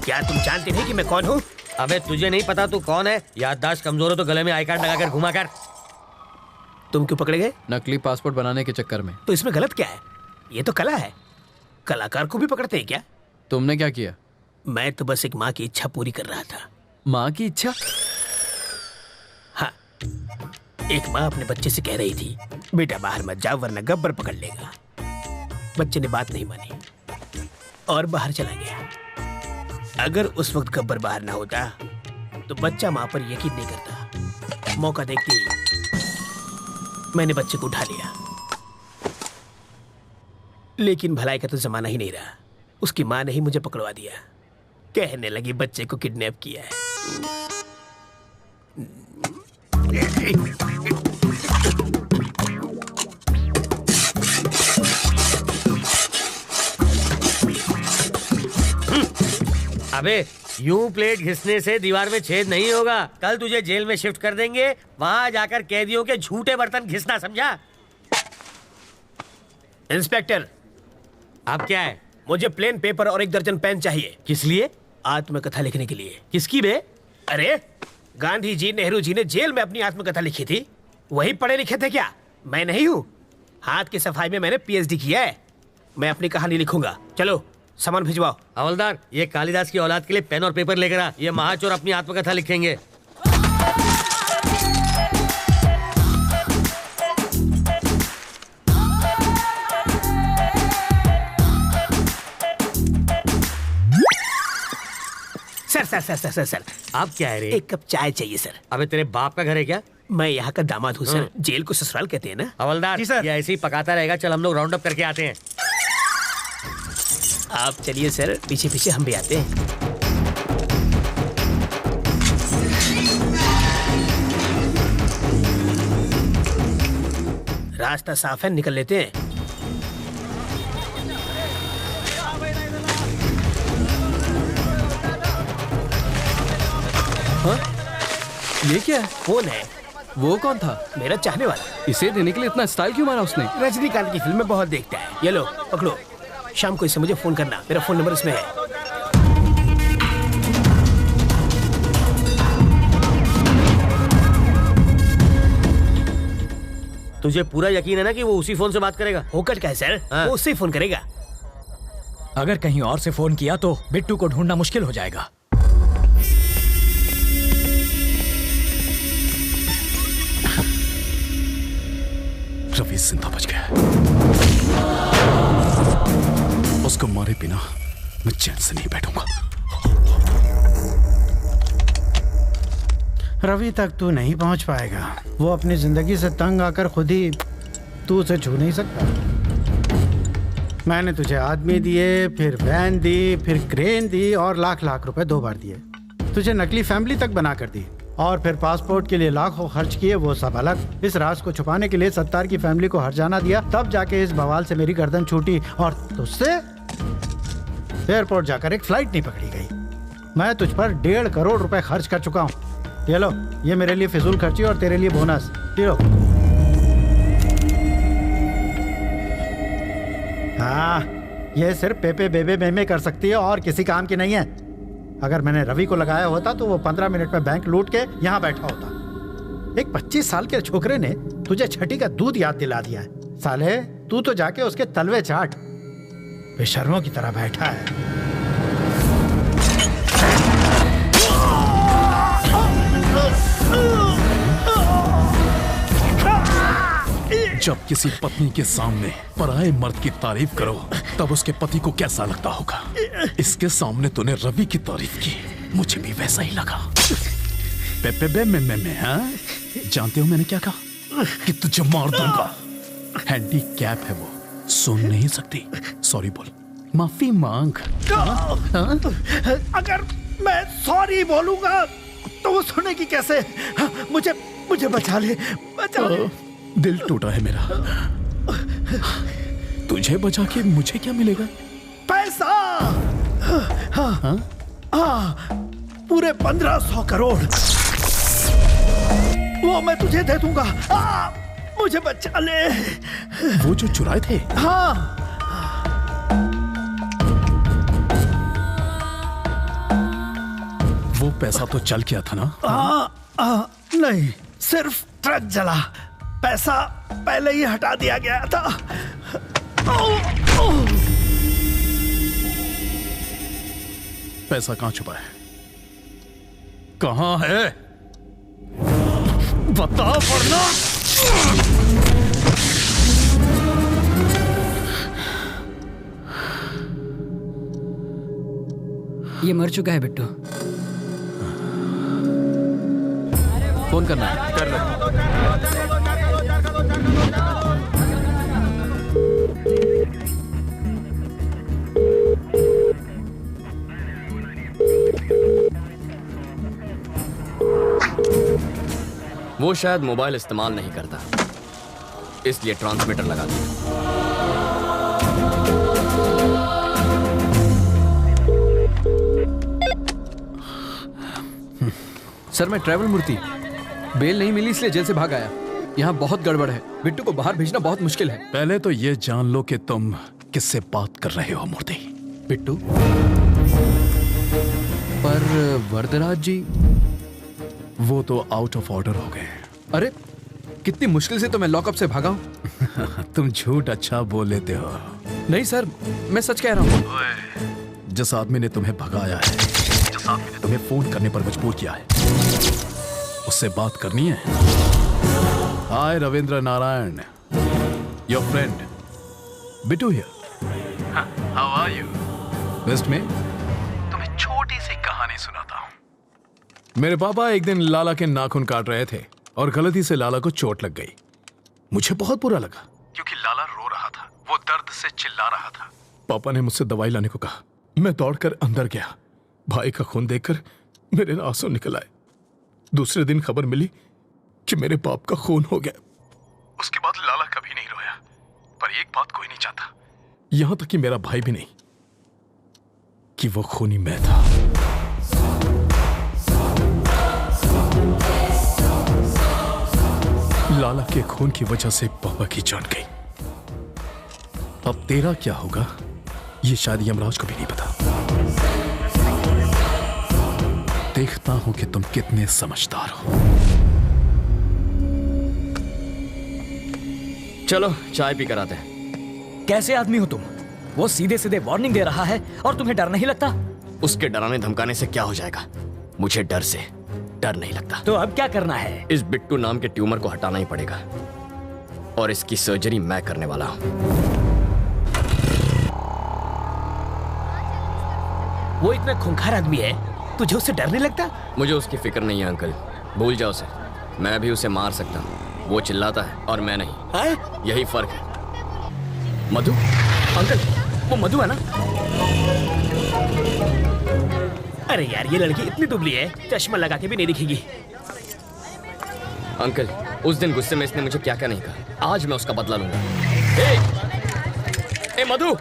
क्या तुम जानते नहीं कि मैं कौन हूँ? अबे तुझे नहीं पता तू कौन है? याददाश्त कमजोर हो तो गले में आई कार्ड लगाकर घुमा कर। तुम क्यों पकड़े गए? नकली पासपोर्ट बनाने के चक्कर में। तो इसमें गलत क्या है? ये तो कला है, कलाकार को भी पकड़ते हैं क्या? तुमने क्या किया? मैं तो बस एक माँ की इच्छा पूरी कर रहा था। माँ की इच्छा? हाँ, एक माँ अपने बच्चे से कह रही थी, बेटा बाहर मत जाओ वरना गब्बर पकड़ लेगा। बच्चे ने बात नहीं मानी और बाहर चला गया। अगर उस वक्त गब्बर बाहर ना होता तो बच्चा माँ पर यकीन नहीं करता। मौका देखते ही मैंने बच्चे को उठा लिया। लेकिन भलाई का तो जमाना ही नहीं रहा। उसकी माँ ने ही मुझे पकड़वा दिया। कहने लगी बच्चे को किडनैप किया है। अबे यूं प्लेट घिसने से दीवार में छेद नहीं होगा। कल तुझे जेल में शिफ्ट कर देंगे, वहां जाकर कैदियों के झूठे बर्तन घिसना, समझा? इंस्पेक्टर, अब क्या है? मुझे प्लेन पेपर और 1 दर्जन पेन चाहिए। किस लिए? आत्मकथा लिखने के लिए। किसकी बे? अरे गांधी जी, नेहरू जी ने जेल में अपनी आत्मकथा लिखी थी। वही पढ़े लिखे थे क्या? मैं नहीं हूँ। हाथ की सफाई में मैंने PhD किया है। मैं अपनी कहानी लिखूंगा। चलो सामान भिजवाओ। हवलदार, ये कालिदास की औलाद के लिए पेन और पेपर लेकर आ। ये महाचोर अपनी आत्मकथा लिखेंगे। सर आप क्या है रे? 1 कप चाय चाहिए सर। अबे तेरे बाप का घर है क्या? मैं यहाँ का दामाद हूँ सर। जेल को ससुराल कहते हैं ना। हवलदार, जी सर। ये ऐसे ही पकाता रहेगा। चल हम लोग राउंड अप करके आते हैं। आप चलिए सर, पीछे पीछे हम भी आते हैं। रास्ता साफ है, निकल लेते हैं। हाँ? ये क्या है? कौन है? वो कौन था? मेरा चाहने वाला। इसे देने के लिए इतना स्टाइल क्यों मारा उसने? रजनीकांत की फिल्में बहुत देखता है। ये लो पकड़ो। शाम को इससे मुझे फोन करना। मेरा फोन नंबर इसमें है। तुझे पूरा यकीन है ना कि वो उसी फोन से बात करेगा? होकर क्या है सर? हाँ। वो उससे फोन करेगा। अगर कहीं और से फोन किया तो बिट्टू को ढूंढना मुश्किल हो जाएगा। रवि जिंदा बच गया। उसको मारे बिना मैं चैन से नहीं बैठूंगा। रवि तक तू नहीं पहुंच पाएगा। वो अपनी जिंदगी से तंग आकर खुद ही तू उसे छू नहीं सकता। मैंने तुझे आदमी दिए, फिर वैन दी, फिर क्रेन दी और लाख लाख रुपए 2 बार दिए। तुझे नकली फैमिली तक बना कर दी और फिर पासपोर्ट के लिए लाखों खर्च किए, वो सब अलग। इस राज को छुपाने के लिए सत्तार की फैमिली को हर्जाना दिया, तब जाके इस बवाल से मेरी गर्दन छूटी और तुझसे एयरपोर्ट जाकर एक फ्लाइट नहीं पकड़ी गई। मैं तुझ पर 1.5 करोड़ रुपए खर्च कर चुका हूँ। ये लो, ये मेरे लिए फिजूल खर्ची और तेरे लिए बोनस। ये लो। हाँ, ये सिर्फ पेपे बेबे मेमे कर सकती है और किसी काम की नहीं है। अगर मैंने रवि को लगाया होता तो वो 15 मिनट में बैंक लूट के यहाँ बैठा होता। एक 25 साल के छोकरे ने तुझे छठी का दूध याद दिला दिया है। साले, तू तो जाके उसके तलवे चाट। बेशर्मों की तरह बैठा है। जब किसी पत्नी के सामने पराये मर्द की तारीफ करो तब उसके पति को कैसा लगता होगा। इसके सामने तूने रवि की तारीफ की, मुझे भी वैसा ही लगा। पे में हाँ? जानते हो मैंने क्या कहा? कि तुझे मार दूंगा। हैंडीकैप है वो, सुन नहीं सकती। सॉरी बोल, माफी मांग। हाँ? अगर मैं सॉरी बोलूंगा तो वो सुनेगी कैसे? मुझे बचा ले, बचा ले। दिल टूटा है मेरा। तुझे बचा के मुझे क्या मिलेगा? पैसा। हाँ? पूरे 1500 करोड़ वो मैं तुझे दे दूंगा। मुझे बचा ले। वो जो चुराए थे? हाँ। पैसा तो चल गया था ना? नहीं, सिर्फ ट्रक जला, पैसा पहले ही हटा दिया गया था। पैसा कहाँ छुपा है? कहाँ है? बताओ वरना। ये मर चुका है बिट्टू। फोन करना है। कर लो। वो शायद मोबाइल इस्तेमाल नहीं करता, इसलिए ट्रांसमीटर लगा दिया। सर मैं ट्रैवल मूर्ति, बेल नहीं मिली इसलिए जेल से भाग आया। यहाँ बहुत गड़बड़ है, बिट्टू को बाहर भेजना बहुत मुश्किल है। पहले तो ये जान लो कि तुम किससे बात कर रहे हो मूर्ति। बिट्टू? पर वरदराज जी? वो तो आउट ऑफ ऑर्डर हो गए। अरे कितनी मुश्किल से तो मैं लॉकअप से भागा हूँ। तुम झूठ अच्छा बोल लेते हो। नहीं सर, मैं सच कह रहा हूँ। जिस आदमी ने तुम्हें भगाया है, जिस आदमी ने तुम्हें फोन करने पर मजबूर किया है, उससे बात करनी है। Hi Ravindra Narayan, your friend Bittu here. How are you? Best में तुम्हें छोटी सी कहानी सुनाता हूं। मेरे पापा एक दिन लाला के नाखून काट रहे थे और गलती से लाला को चोट लग गई। मुझे बहुत बुरा लगा क्योंकि लाला रो रहा था, वो दर्द से चिल्ला रहा था। पापा ने मुझसे दवाई लाने को कहा। मैं दौड़कर अंदर गया। भाई का खून देखकर मेरे आंसू निकल आए। दूसरे दिन खबर मिली कि मेरे बाप का खून हो गया। उसके बाद लाला कभी नहीं रोया, पर एक बात कोई नहीं चाहता, यहां तक कि मेरा भाई भी नहीं, कि वो खूनी मैं था। लाला के खून की वजह से पापा की जान गई। अब तेरा क्या होगा ये शायद यमराज को भी नहीं पता। देखता हूं कि तुम कितने समझदार हो। चलो चाय पी कर आते हैं। कैसे आदमी हो तुम? वो सीधे सीधे वार्निंग दे रहा है और तुम्हें डर नहीं लगता? उसके डराने धमकाने से क्या हो जाएगा? मुझे डर से डर नहीं लगता। तो अब क्या करना है? इस बिट्टू नाम के ट्यूमर को हटाना ही पड़ेगा और इसकी सर्जरी मैं करने वाला हूं। वो इतना खूंखार आदमी है, तुझे उससे डर नहीं लगता? मुझे उसकी फिक्र नहीं है अंकल, भूल जाओ उसे। मैं भी उसे मार सकता हूँ, वो चिल्लाता है और मैं नहीं। यही फर्क है। मधु अंकल, वो मधु है ना? अरे यार ये लड़की इतनी दुबली है, चश्मा लगा के भी नहीं दिखेगी। अंकल उस दिन गुस्से में इसने मुझे क्या क्या नहीं कहा, आज मैं उसका बदला लूंगा। ए मधु,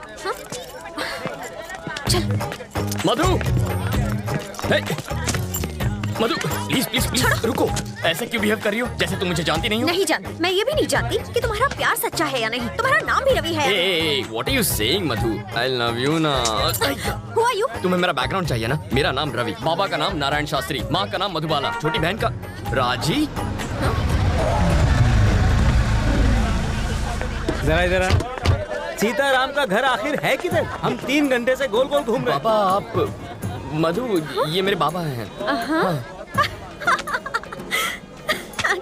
चल। मधु, मधु प्लीज प्लीज प्लीज रुको। ऐसे क्यों बिहेव कर रही हो जैसे तुम मुझे जानती नहीं हो? नहीं जानती। मैं ये भी नहीं जानती कि तुम्हारा प्यार सच्चा है या नहीं। तुम्हारा नाम भी रवि है। What are you saying Madhu? I love you ना। Who are you? तुम्हें मेरा बैकग्राउंड चाहिए ना? मेरा नाम रवि, बाबा का नाम नारायण शास्त्री, माँ का नाम मधुबाला, छोटी बहन का राजी। जरा इधर आ। सीताराम का घर आखिर है किधर? हम 3 घंटे से गोल गोल घूम रहे हैं। पापा आप मधु, ये मेरे बाबा हैं।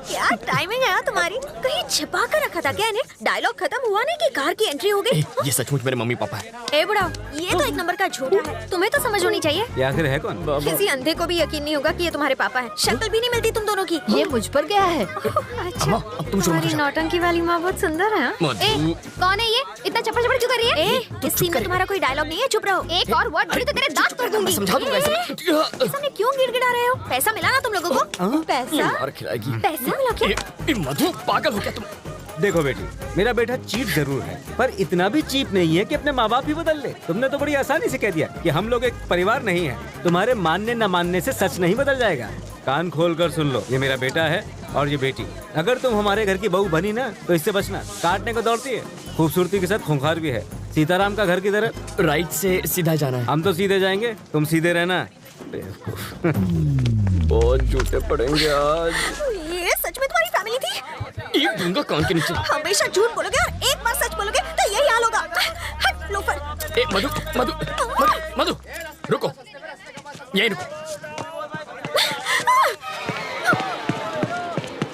क्या टाइमिंग है तुम्हारी? कहीं छिपा कर रखा था क्या इन्हें? डायलॉग खत्म हुआ नहीं कि कार की एंट्री हो गई। ये सचमुच मेरे मम्मी पापा है। ए बुढ़ा, ये तो एक नंबर का झूठा है। तुम्हें तो समझ होनी चाहिए। ये आखिर है कौन? किसी अंधे को भी यकीन नहीं होगा कि ये तुम्हारे पापा है। शक्ल भी नहीं मिलती तुम दोनों की। ये मुझ पर गया है। अच्छा, अब तुम तुम्हारी नौटंकी वाली माँ बहुत सुंदर है। मधु। कौन है ये? इतना चप्पड़ चप्पड़ क्यों कर रही है? इस सीन में तुम्हारा कोई डायलॉग नहीं है, चुप रहो। एक और वर्ड बोली तो तेरे दांत तोड़ दूंगी। समझा दूंगा इसे। सामने क्यों गिड़गिड़ा रहे हो? पैसा मिला ना तुम लोगों को? पैसा? और खिलाएगी। पैसा मिला क्या? मधु पागल हो क्या तुम? देखो बेटी, मेरा बेटा चीप जरूर है, पर इतना भी चीप नहीं है कि अपने माँ बाप ही बदल ले। तुमने तो बड़ी आसानी से कह दिया कि हम लोग एक परिवार नहीं है। तुम्हारे मानने न मानने से सच नहीं बदल जाएगा। कान खोल कर सुन लो, ये मेरा बेटा है और ये बेटी। अगर तुम हमारे घर की बहू बनी ना तो इससे बचना। काटने को दौड़ती है, खूबसूरती के साथ खूंखार भी है। सीताराम का घर किधर है? राइट से सीधा जाना है। हम तो सीधे जाएंगे, तुम सीधे रहना। बहुत झूठे पड़ेंगे आज। ये सच में तुम्हारी फैमिली थी? ये दूंगा कान के नीचे। हमेशा झूठ बोलोगे और एक बार सच बोलोगे तो यही हाल होगा। हट लोफर। ए मधु मधु मधु मधु रुको, यही रुको।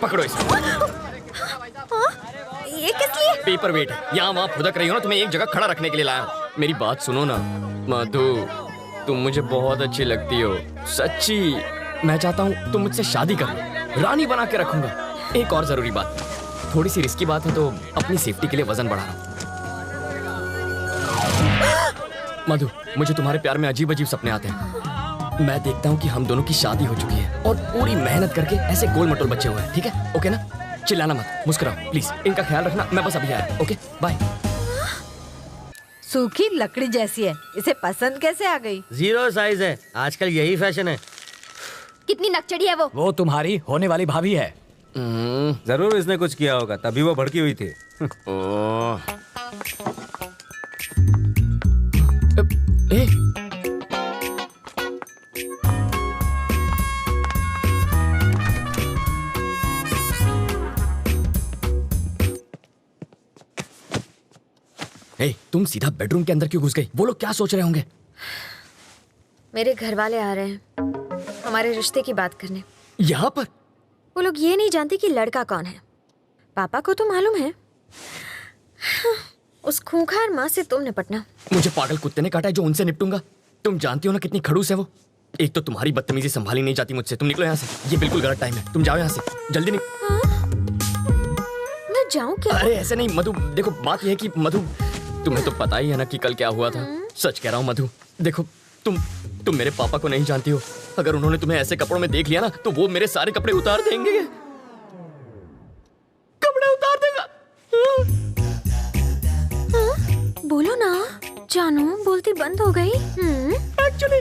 पकड़ो इसे। ये किस लिए? पेपर वेट है, यहाँ वहाँ फुदक रही हो ना, तुम्हें एक जगह खड़ा रखने के लिए लाया हूँ। मेरी बात सुनो ना मधु, तुम मुझे बहुत अच्छी लगती हो, सच्ची। मैं चाहता हूँ तुम मुझसे शादी कर लो, रानी बना के रखूंगा। एक और जरूरी बात, थोड़ी सी रिस्की बात है तो अपनी सेफ्टी के लिए वजन बढ़ा रहा हूँ। मधु, मुझे तुम्हारे प्यार में अजीब अजीब सपने आते हैं। मैं देखता हूँ कि हम दोनों की शादी हो चुकी है और पूरी मेहनत करके ऐसे गोल मटोल बच्चे हुए हैं, ठीक है? ओके ना? चिल्लाना मत, मुस्कुराओ प्लीज। इनका ख्याल रखना, मैं बस अभी आया। Okay bye. सूखी लकड़ी जैसी है, इसे पसंद कैसे आ गई? 0 साइज है, आजकल यही फैशन है। कितनी नकचड़ी है वो तुम्हारी होने वाली भाभी है। जरूर इसने कुछ किया होगा, तभी वो भड़की हुई थी। ए, तुम सीधा बेडरूम के अंदर क्यों घुस गई? वो लोग क्या सोच रहे होंगे? मेरे घर वाले आ रहे हैं हमारे रिश्ते की बात करने। यहाँ पर? वो लोग ये नहीं जानते कि लड़का कौन है। पापा को तो मालूम है। उस खूंखार माँ से तुम निपटना। मुझे पागल कुत्ते ने काटा है जो उनसे निपटूंगा। तुम जानती हो ना कितनी खड़ूस है वो। एक तो तुम्हारी बदतमीजी संभाली नहीं जाती मुझसे। तुम निकलो यहाँ से, ये बिल्कुल गलत टाइम है। तुम जाओ यहाँ से, जल्दी मैं जाऊँ क्या? अरे ऐसे नहीं मधु, देखो बात यह है कि मधु, तुम्हें तो पता ही है ना कि कल क्या हुआ था। सच कह रहा हूँ मधु, देखो तुम मेरे पापा को नहीं जानती हो। अगर उन्होंने तुम्हें ऐसे कपड़ों में देख लिया ना तो वो मेरे सारे कपड़े उतार देंगे। कपड़े उतार देगा। बोलो ना जानू, बोलती बंद हो गई। एक्चुअली